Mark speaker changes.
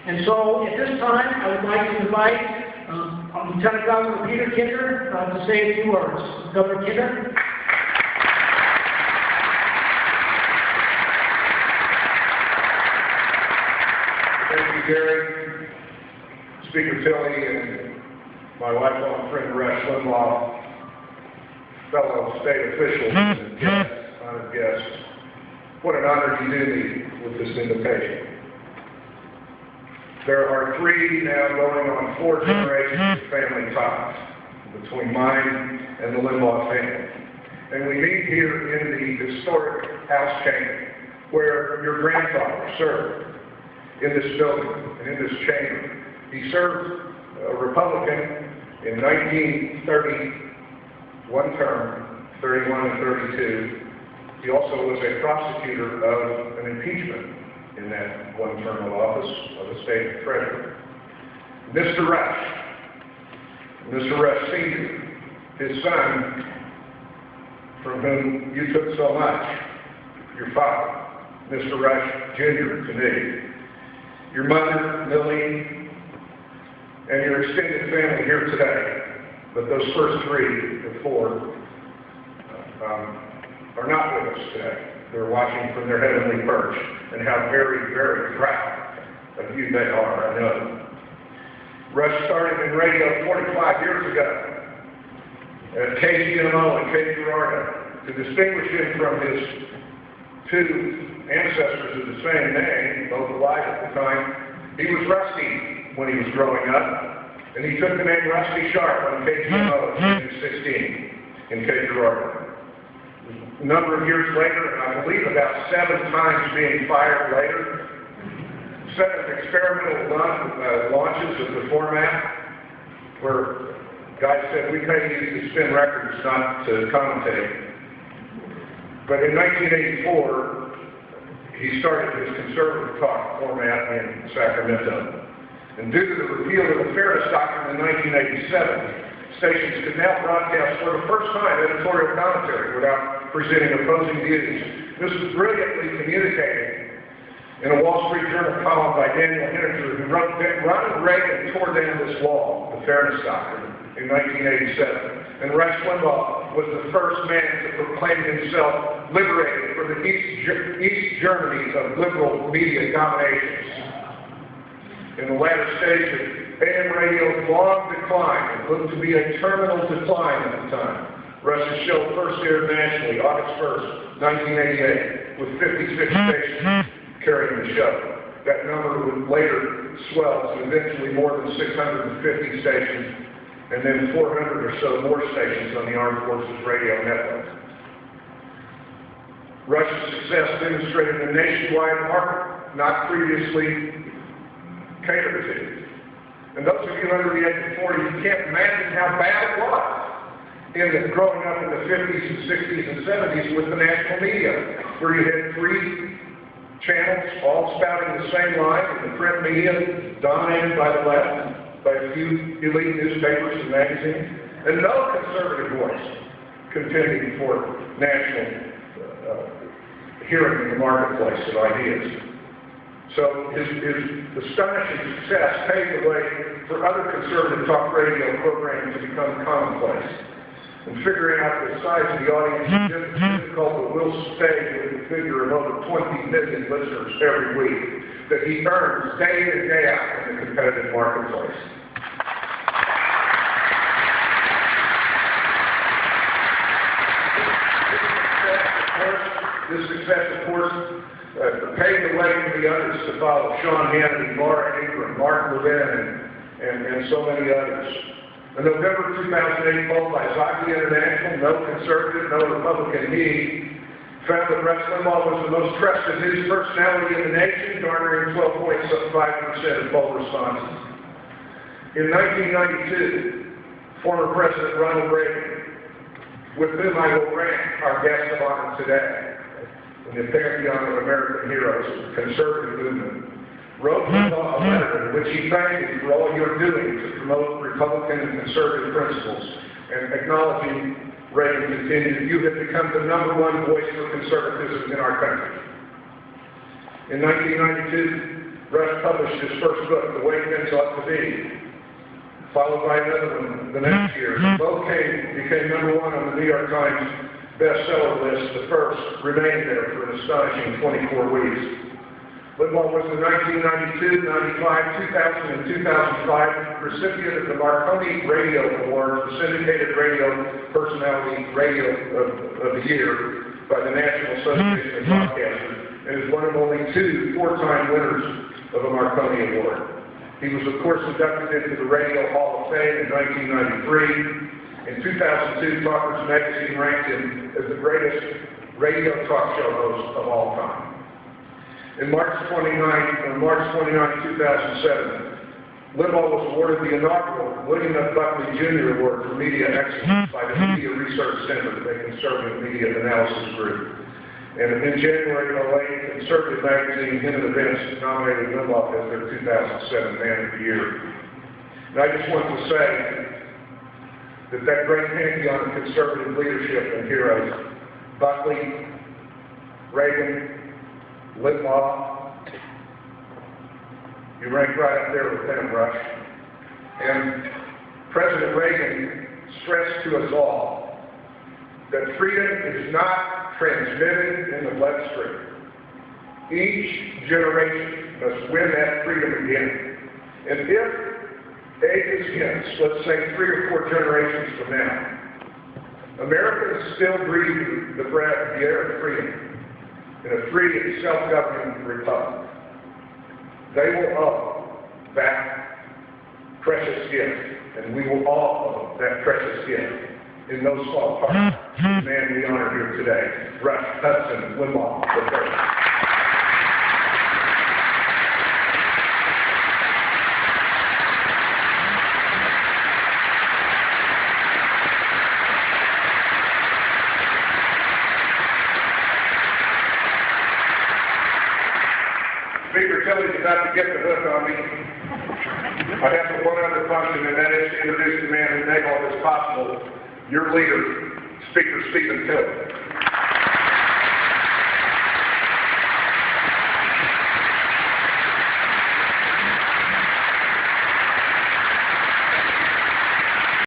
Speaker 1: And so at this time, I would like to invite Lieutenant Governor Peter Kinder to say a few words. Governor Kinder.
Speaker 2: Thank you, Gary, Speaker Tilley, and my lifelong friend Rush Limbaugh, fellow state officials and guests, honored guests. What an honor you do me with this invitation. There are 3, now going on 4 generations of family ties between mine and the Limbaugh family. And we meet here in the historic House chamber where your grandfather served in this building and in this chamber. He served a Republican in 1930, one term, 31 and 32. He also was a prosecutor of an impeachment in that one term of office of the state treasurer. Mr. Rush Sr., his son, from whom you took so much, your father, Mr. Rush Jr. to me, your mother, Millie, and your extended family here today, but those first 3 or 4 are not with us today. They're watching from their heavenly perch, and how very, very proud of you they are, I know. Rush started in radio 45 years ago at KGMO in Cape Girardeau. To distinguish him from his 2 ancestors of the same name, both alive at the time, he was Rusty when he was growing up, and he took the name Rusty Sharp on KGMO in 16 in Cape Girardeau. A number of years later, and I believe about 7 times being fired later, 7 experimental launches of the format where guys said, we pay you to spin records, not to commentate. But in 1984, he started his conservative talk format in Sacramento. And due to the repeal of the Fairness Doctrine in 1987, stations could now broadcast for the first time editorial commentary without presenting opposing views. This was brilliantly communicated in a Wall Street Journal column by Daniel Henninger, who wrote that Ronald Reagan tore down this law, the Fairness Doctrine, in 1987. And Rush Limbaugh was the first man to proclaim himself liberated from the East Germany of liberal media dominations. In the latter stage of AM radio's long decline, it looked to be a terminal decline at the time. Rush's show first aired nationally August 1st, 1988, with 56 stations carrying the show. That number would later swell to eventually more than 650 stations, and then 400 or so more stations on the Armed Forces Radio Network. Rush's success demonstrated a nationwide market not previously catered to. And those of you under the age of 40, you can't imagine how bad it was growing up in the 50s and 60s and 70s with the national media, where you had 3 channels all spouting the same line, and the print media dominated by the left, by a few elite newspapers and magazines, and no conservative voice contending for national hearing in the marketplace of ideas. So his astonishing success paved the way for other conservative talk radio programs to become commonplace. And figuring out the size of the audience is difficult, but will stay with the figure of over 20 million listeners every week that he earns day in and day out in the competitive marketplace. This success, of course, paved the way for the others to follow: Sean Hannity, Laura Ingraham, Mark Levin, and so many others. A November 2008 poll by Zaki International, no conservative, no Republican he, found that Rush Limbaugh was the most trusted news personality in the nation, garnering 12.5% of poll responses. In 1992, former President Ronald Reagan, with whom I will rank our guest of honor today, in the pantheon of American heroes of the conservative movement, wrote Limbaugh a letter in which he thanked you for all you're doing to promote Republican and conservative principles, and acknowledging, Reagan continued, you have become the #1 voice for conservatism in our country. In 1992, Rush published his first book, The Way Things Ought to Be, followed by another one the next year. Both became #1 on the New York Times bestseller list, the first remained there for an astonishing 24 weeks. Limbaugh was the 1992, 95, 2000, and 2005 recipient of the Marconi Radio Award, the syndicated radio personality radio of the year by the National Association of Broadcasters, and is one of only 2 4-time winners of a Marconi Award. He was, of course, inducted into the Radio Hall of Fame in 1993. In 2002, Talkers Magazine ranked him as the greatest radio talk show host of all time. On March 29, 2007, Limbaugh was awarded the inaugural William F. Buckley Jr. Award for Media Excellence by the Media Research Center, the Conservative Media Analysis Group. And in January of 2008, Conservative Magazine Hidden Events nominated Limbaugh as their 2007 Man of the Year. And I just want to say that great pantheon of conservative leadership and heroes, Buckley, Reagan, Limbaugh, you rank right up there with them, Rush. And President Reagan stressed to us all that freedom is not transmitted in the bloodstream. Each generation must win that freedom again. And if ages hence, let's say 3 or 4 generations from now, America is still breathing the air of freedom in a free and self-governing republic, they will owe that precious gift, and we will all owe that precious gift in no small part to the man we honor here today, Rush Hudson Limbaugh III. Speaker Tilley's about to get the hook on me. I have one other function, and that is to introduce the man who made all this possible, your leader, Speaker Stephen Tilley.